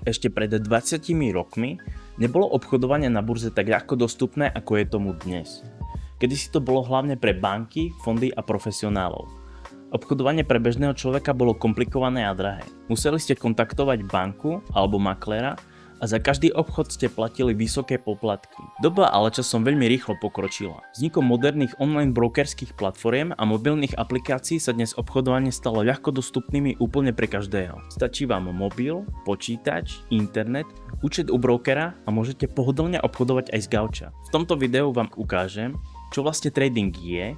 Ešte pred 20 rokmi nebolo obchodovanie na burze tak ľahko dostupné, ako je tomu dnes. Kedysi to bolo hlavne pre banky, fondy a profesionálov. Obchodovanie pre bežného človeka bolo komplikované a drahé. Museli ste kontaktovať banku alebo makléra a za každý obchod ste platili vysoké poplatky. Doba ale časom veľmi rýchlo pokročila. Vznikom moderných online brokerských platform a mobilných aplikácií sa dnes obchodovanie stalo ľahko dostupnými úplne pre každého. Stačí vám mobil, počítač, internet, účet u brokera a môžete pohodlne obchodovať aj z gauča. V tomto videu vám ukážem, čo vlastne trading je,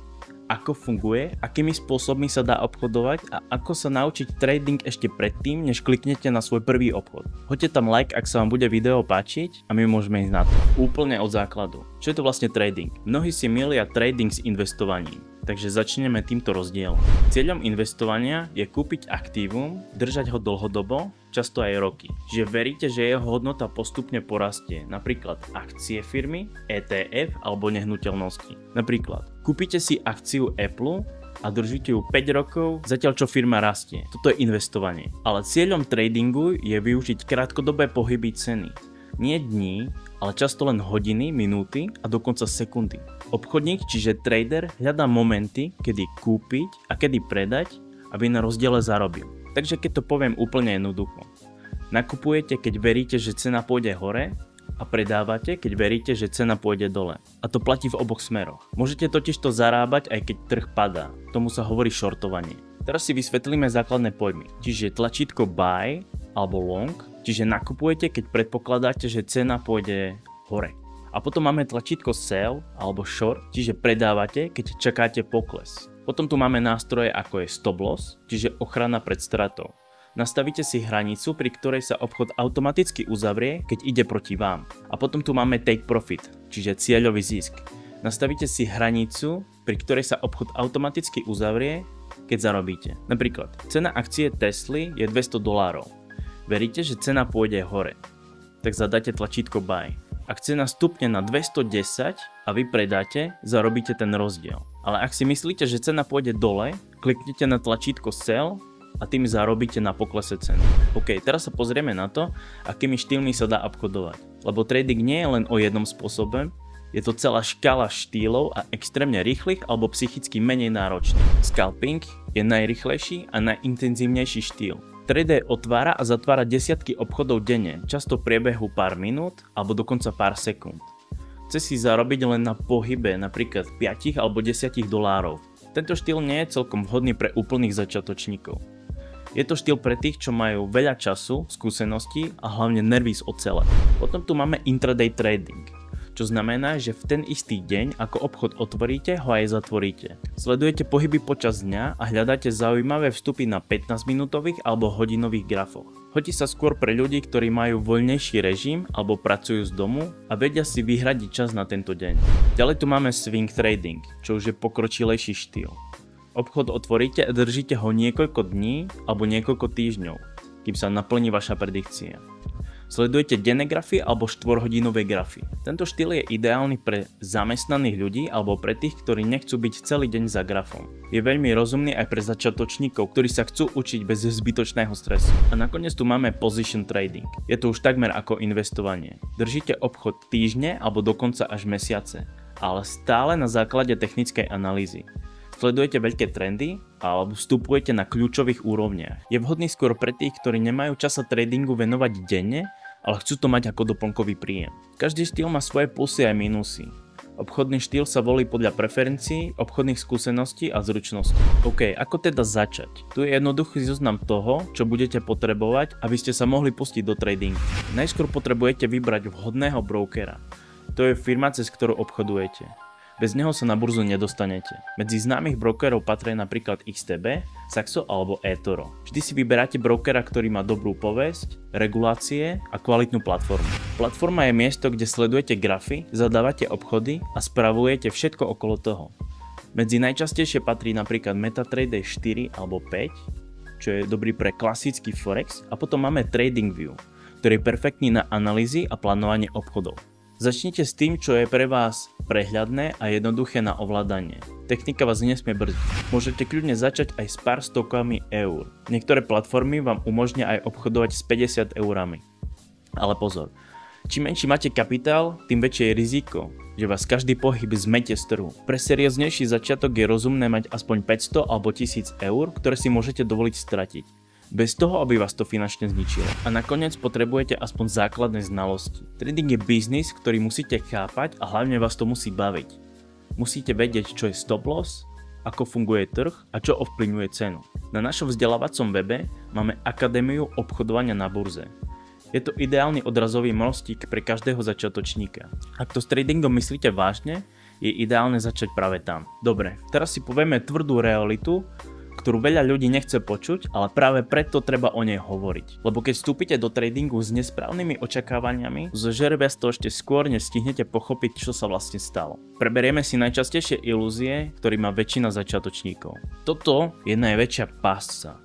ako funguje, akými spôsobmi sa dá obchodovať a ako sa naučiť trading ešte predtým, než kliknete na svoj prvý obchod. Hoďte tam like, ak sa vám bude video páčiť a my môžeme ísť na to. Úplne od základu. Čo je to vlastne trading? Mnohí si milia trading s investovaním. Takže začneme týmto rozdielom. Cieľom investovania je kúpiť aktívum, držať ho dlhodobo, často aj roky. Že veríte, že jeho hodnota postupne porastie, napríklad akcie firmy, ETF alebo nehnuteľnosti. Napríklad, kúpite si akciu Apple a držíte ju 5 rokov, zatiaľ čo firma rastie. Toto je investovanie. Ale cieľom tradingu je využiť krátkodobé pohyby ceny. Nie dní, ale často len hodiny, minúty a dokonca sekundy. Obchodník, čiže trader, hľadá momenty, kedy kúpiť a kedy predať, aby na rozdiele zarobil. Takže keď to poviem úplne jednoducho. Nakupujete, keď veríte, že cena pôjde hore a predávate, keď veríte, že cena pôjde dole. A to platí v oboch smeroch. Môžete totižto zarábať, aj keď trh padá. Tomu sa hovorí shortovanie. Teraz si vysvetlíme základné pojmy. Čiže tlačítko buy alebo long, čiže nakupujete, keď predpokladáte, že cena pôjde hore. A potom máme tlačítko sell alebo short, čiže predávate, keď čakáte pokles. Potom tu máme nástroje ako je stop loss, čiže ochrana pred stratou. Nastavíte si hranicu, pri ktorej sa obchod automaticky uzavrie, keď ide proti vám. A potom tu máme take profit, čiže cieľový zisk. Nastavíte si hranicu, pri ktorej sa obchod automaticky uzavrie, keď zarobíte. Napríklad, cena akcie Tesly je $200. Veríte, že cena pôjde hore, tak zadáte tlačítko buy. Ak cena stupne na 210 a vy predáte, zarobíte ten rozdiel. Ale ak si myslíte, že cena pôjde dole, kliknite na tlačítko sell a tým zarobíte na poklese ceny. OK, teraz sa pozrieme na to, akými štýlmi sa dá obchodovať. Lebo trading nie je len o jednom spôsobe, je to celá škála štýlov a extrémne rýchlych alebo psychicky menej náročných. Scalping je najrýchlejší a najintenzívnejší štýl. Trader otvára a zatvára desiatky obchodov denne, často v priebehu pár minút alebo dokonca pár sekúnd. Chce si zarobiť len na pohybe napríklad 5 alebo 10 dolárov. Tento štýl nie je celkom vhodný pre úplných začiatočníkov. Je to štýl pre tých, čo majú veľa času, skúseností a hlavne nervy z ocele. Potom tu máme intraday trading, čo znamená, že v ten istý deň, ako obchod otvoríte, ho aj zatvoríte. Sledujete pohyby počas dňa a hľadáte zaujímavé vstupy na 15-minútových alebo hodinových grafoch. Hodí sa skôr pre ľudí, ktorí majú voľnejší režim alebo pracujú z domu a vedia si vyhradiť čas na tento deň. Ďalej tu máme swing trading, čo už je pokročilejší štýl. Obchod otvoríte a držíte ho niekoľko dní alebo niekoľko týždňov, kým sa naplní vaša predikcia. Sledujete denné grafy alebo 4-hodinové grafy. Tento štýl je ideálny pre zamestnaných ľudí alebo pre tých, ktorí nechcú byť celý deň za grafom. Je veľmi rozumný aj pre začiatočníkov, ktorí sa chcú učiť bez zbytočného stresu. A nakoniec tu máme position trading. Je to už takmer ako investovanie. Držíte obchod týždne alebo dokonca až mesiace, ale stále na základe technickej analýzy. Sledujete veľké trendy alebo vstupujete na kľúčových úrovniach. Je vhodný skôr pre tých, ktorí nemajú čas sa tradingu venovať denne, ale chcú to mať ako doplnkový príjem. Každý štýl má svoje plusy aj minusy. Obchodný štýl sa volí podľa preferencií, obchodných skúseností a zručností. OK, ako teda začať? Tu je jednoduchý zoznam toho, čo budete potrebovať, aby ste sa mohli pustiť do tradingu. Najskôr potrebujete vybrať vhodného brokera. To je firma, cez ktorú obchodujete. Bez neho sa na burzu nedostanete. Medzi známych brokerov patria napríklad XTB, Saxo alebo eToro. Vždy si vyberáte brokera, ktorý má dobrú povesť, regulácie a kvalitnú platformu. Platforma je miesto, kde sledujete grafy, zadávate obchody a spravujete všetko okolo toho. Medzi najčastejšie patrí napríklad MetaTrader 4 alebo 5, čo je dobrý pre klasický forex, a potom máme TradingView, ktorý je perfektný na analýzy a plánovanie obchodov. Začnite s tým, čo je pre vás prehľadné a jednoduché na ovládanie. Technika vás nesmie brzdiť. Môžete kľudne začať aj s pár stovkami eur. Niektoré platformy vám umožnia aj obchodovať s 50 eurami. Ale pozor, čím menší máte kapitál, tým väčšie je riziko, že vás každý pohyb zmete z trhu. Pre serióznejší začiatok je rozumné mať aspoň 500 alebo 1000 eur, ktoré si môžete dovoliť stratiť, bez toho, aby vás to finančne zničilo. A nakoniec potrebujete aspoň základné znalosti. Trading je biznis, ktorý musíte chápať a hlavne vás to musí baviť. Musíte vedieť, čo je stop loss, ako funguje trh a čo ovplyvňuje cenu. Na našom vzdelávacom webe máme Akadémiu obchodovania na burze. Je to ideálny odrazový mostík pre každého začiatočníka. Ak to s tradingom myslíte vážne, je ideálne začať práve tam. Dobre, teraz si povieme tvrdú realitu, ktorú veľa ľudí nechce počuť, ale práve preto treba o nej hovoriť. Lebo keď vstúpite do tradingu s nesprávnymi očakávaniami, zožere vás to ešte skôr, než stihnete pochopiť, čo sa vlastne stalo. Preberieme si najčastejšie ilúzie, ktorý má väčšina začiatočníkov. Toto je najväčšia pásca.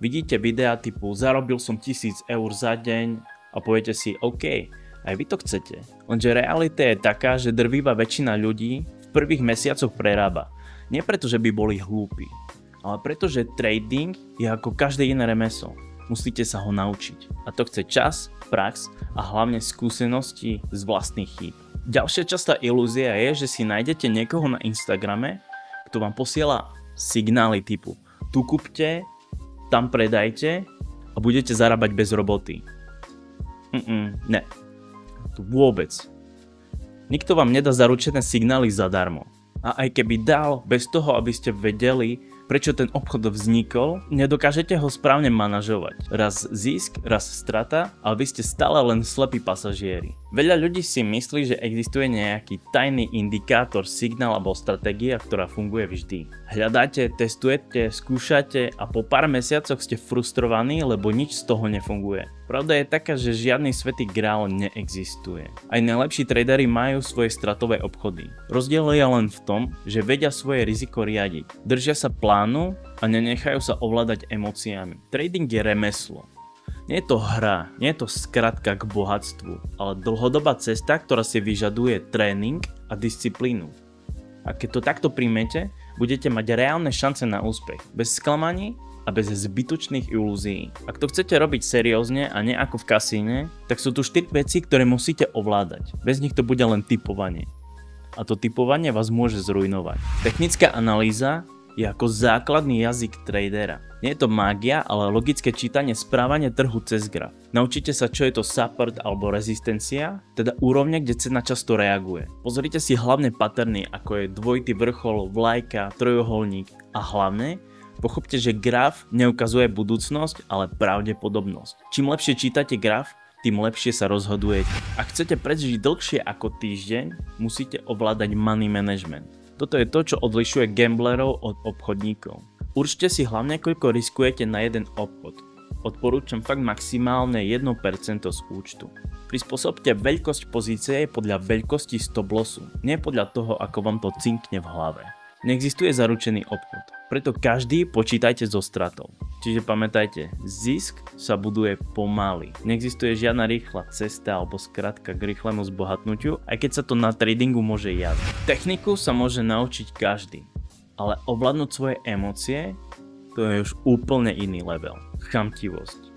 Vidíte videá typu zarobil som 1000 eur za deň a poviete si OK, aj vy to chcete. Lenže realita je taká, že drvivá väčšina ľudí v prvých mesiacoch prerába. Nie preto, že by boli hlúpi, ale preto, že trading je ako každé iné remeslo. Musíte sa ho naučiť. A to chce čas, prax a hlavne skúsenosti z vlastných chýb. Ďalšia častá ilúzia je, že si nájdete niekoho na Instagrame, kto vám posiela signály typu tu kúpte, tam predajte a budete zarábať bez roboty. Ne. Tu vôbec. Nikto vám nedá zaručené signály zadarmo. A aj keby dal, bez toho, aby ste vedeli, prečo ten obchod vznikol, nedokážete ho správne manažovať. Raz zisk, raz strata, ale vy ste stále len slepí pasažieri. Veľa ľudí si myslí, že existuje nejaký tajný indikátor, signál alebo stratégia, ktorá funguje vždy. Hľadáte, testujete, skúšate a po pár mesiacoch ste frustrovaní, lebo nič z toho nefunguje. Pravda je taká, že žiadny svätý grál neexistuje. Aj najlepší tradery majú svoje stratové obchody. Rozdiel je len v tom, že vedia svoje riziko riadiť. Držia sa plánu a nenechajú sa ovládať emóciami. Trading je remeslo. Nie je to hra, nie je to skratka k bohatstvu, ale dlhodobá cesta, ktorá si vyžaduje tréning a disciplínu. A keď to takto príjmete, budete mať reálne šance na úspech, bez sklamaní a bez zbytočných ilúzií. Ak to chcete robiť seriózne a nie ako v kasíne, tak sú tu 4 veci, ktoré musíte ovládať. Bez nich to bude len tipovanie. A to tipovanie vás môže zrujnovať. Technická analýza je ako základný jazyk tradera. Nie je to mágia, ale logické čítanie správania trhu cez graf. Naučite sa, čo je to support alebo rezistencia, teda úrovne, kde cena často reaguje. Pozrite si hlavné patterny, ako je dvojitý vrchol, vlajka, trojuholník a hlavne pochopte, že graf neukazuje budúcnosť, ale pravdepodobnosť. Čím lepšie čítate graf, tým lepšie sa rozhodujete. Ak chcete prežiť dlhšie ako týždeň, musíte ovládať money management. Toto je to, čo odlišuje gamblerov od obchodníkov. Určite si hlavne, koľko riskujete na jeden obchod. Odporúčam fakt maximálne 1% z účtu. Prispôsobte veľkosť pozície podľa veľkosti stop lossu, nie podľa toho, ako vám to cinkne v hlave. Neexistuje zaručený obchod, preto každý počítajte so stratou. Čiže pamätajte, zisk sa buduje pomaly. Neexistuje žiadna rýchla cesta alebo skratka k rýchlemu zbohatnutiu, aj keď sa to na tradingu môže javiť. Techniku sa môže naučiť každý, ale ovládnuť svoje emócie, to je už úplne iný level. Chamtivosť.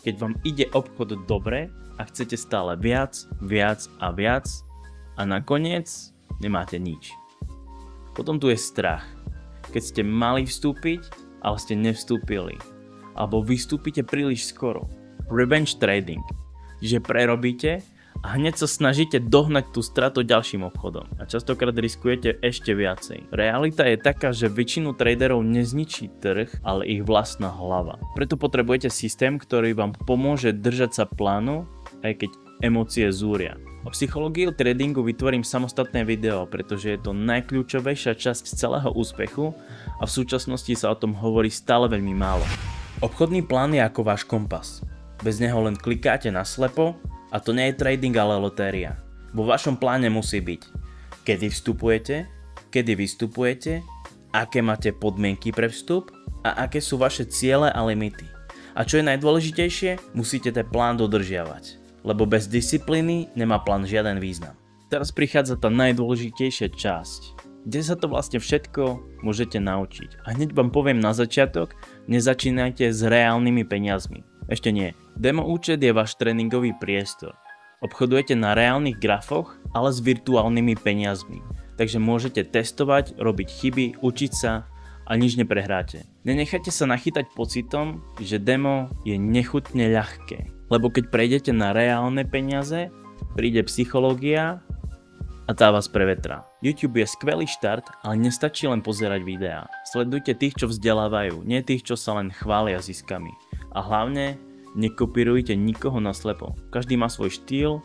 Keď vám ide obchod dobre a chcete stále viac, viac a viac a nakoniec nemáte nič. Potom tu je strach. Keď ste mali vstúpiť, ale ste nevstúpili. Alebo vystúpite príliš skoro. Revenge trading. Že prerobíte a hneď sa snažíte dohnať tú stratu ďalším obchodom. A častokrát riskujete ešte viacej. Realita je taká, že väčšinu traderov nezničí trh, ale ich vlastná hlava. Preto potrebujete systém, ktorý vám pomôže držať sa plánu, aj keď emócie zúria. O psychológii tradingu vytvorím samostatné video, pretože je to najkľúčovejšia časť celého úspechu a v súčasnosti sa o tom hovorí stále veľmi málo. Obchodný plán je ako váš kompas. Bez neho len klikáte na slepo a to nie je trading, ale lotéria. Vo vašom pláne musí byť, kedy vstupujete, kedy vystupujete, aké máte podmienky pre vstup a aké sú vaše ciele a limity. A čo je najdôležitejšie, musíte ten plán dodržiavať. Lebo bez disciplíny nemá plán žiaden význam. Teraz prichádza tá najdôležitejšia časť, kde sa to vlastne všetko môžete naučiť. A hneď vám poviem na začiatok, nezačínajte s reálnymi peniazmi. Ešte nie. Demo účet je váš tréningový priestor. Obchodujete na reálnych grafoch, ale s virtuálnymi peniazmi. Takže môžete testovať, robiť chyby, učiť sa a nič neprehráte. Nenechajte sa nachytať pocitom, že demo je nechutne ľahké. Lebo keď prejdete na reálne peniaze, príde psychológia a tá vás prevetrá. YouTube je skvelý štart, ale nestačí len pozerať videá. Sledujte tých, čo vzdelávajú, nie tých, čo sa len chvália ziskami. A hlavne, nekopírujte nikoho naslepo. Každý má svoj štýl,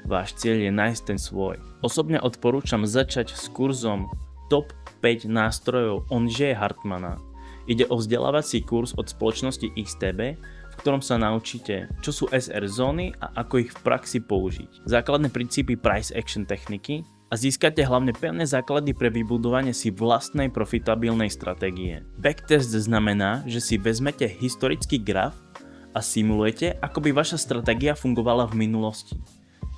váš cieľ je nájsť ten svoj. Osobne odporúčam začať s kurzom Top 5 nástrojov Ondřeje Hartmana. Ide o vzdelávací kurz od spoločnosti XTB, v ktorom sa naučíte, čo sú SR zóny a ako ich v praxi použiť. Základné princípy price action techniky a získate hlavne pevné základy pre vybudovanie si vlastnej profitabilnej stratégie. Backtest znamená, že si vezmete historický graf a simulujete, ako by vaša stratégia fungovala v minulosti.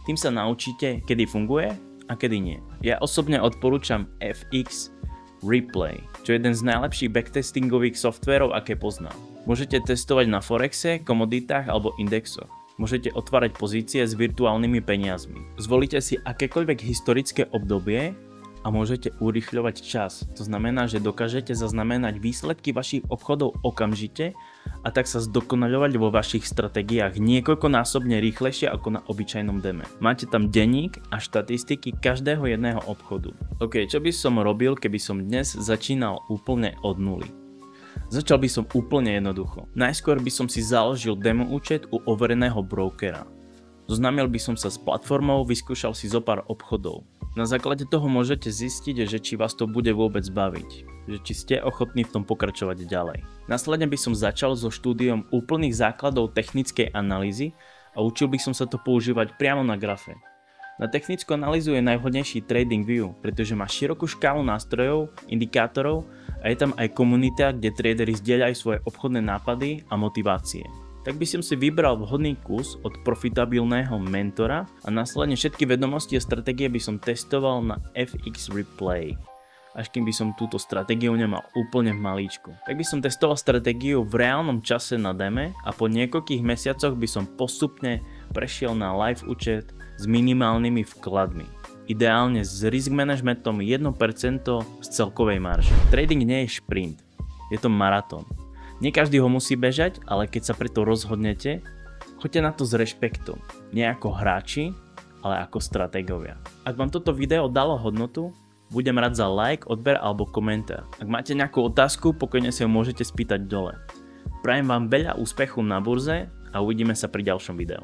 Tým sa naučíte, kedy funguje a kedy nie. Ja osobne odporúčam FX Replay, čo je jeden z najlepších backtestingových softverov, aké poznám. Môžete testovať na Forexe, komoditách alebo indexoch. Môžete otvárať pozície s virtuálnymi peniazmi. Zvolíte si akékoľvek historické obdobie a môžete urýchľovať čas. To znamená, že dokážete zaznamenať výsledky vašich obchodov okamžite a tak sa zdokonaľovať vo vašich stratégiách niekoľkonásobne rýchlejšie ako na obyčajnom deme. Máte tam denník a štatistiky každého jedného obchodu. OK, čo by som robil, keby som dnes začínal úplne od nuly? Začal by som úplne jednoducho. Najskôr by som si založil demo účet u overeného brokera. Zoznámil by som sa s platformou, vyskúšal si zo pár obchodov. Na základe toho môžete zistiť, že či vás to bude vôbec baviť, že či ste ochotní v tom pokračovať ďalej. Následne by som začal so štúdiom úplných základov technickej analýzy a učil by som sa to používať priamo na grafe. Na technickú analýzu je najvhodnejší TradingView, pretože má širokú škálu nástrojov, indikátorov a je tam aj komunita, kde tradery zdieľajú svoje obchodné nápady a motivácie. Tak by som si vybral vhodný kus od profitabilného mentora a následne všetky vedomosti a stratégie by som testoval na FX Replay. Až kým by som túto stratégiu nemal úplne v malíčku. Tak by som testoval stratégiu v reálnom čase na deme a po niekoľkých mesiacoch by som postupne prešiel na live účet s minimálnymi vkladmi. Ideálne s risk managementom 1% z celkovej marže. Trading nie je šprint, je to maratón. Nie každý ho musí bežať, ale keď sa preto rozhodnete, choďte na to s rešpektom. Nie ako hráči, ale ako stratégovia. Ak vám toto video dalo hodnotu, budem rád za like, odber alebo komentár. Ak máte nejakú otázku, pokojne si ho môžete spýtať dole. Prajem vám veľa úspechu na burze a uvidíme sa pri ďalšom videu.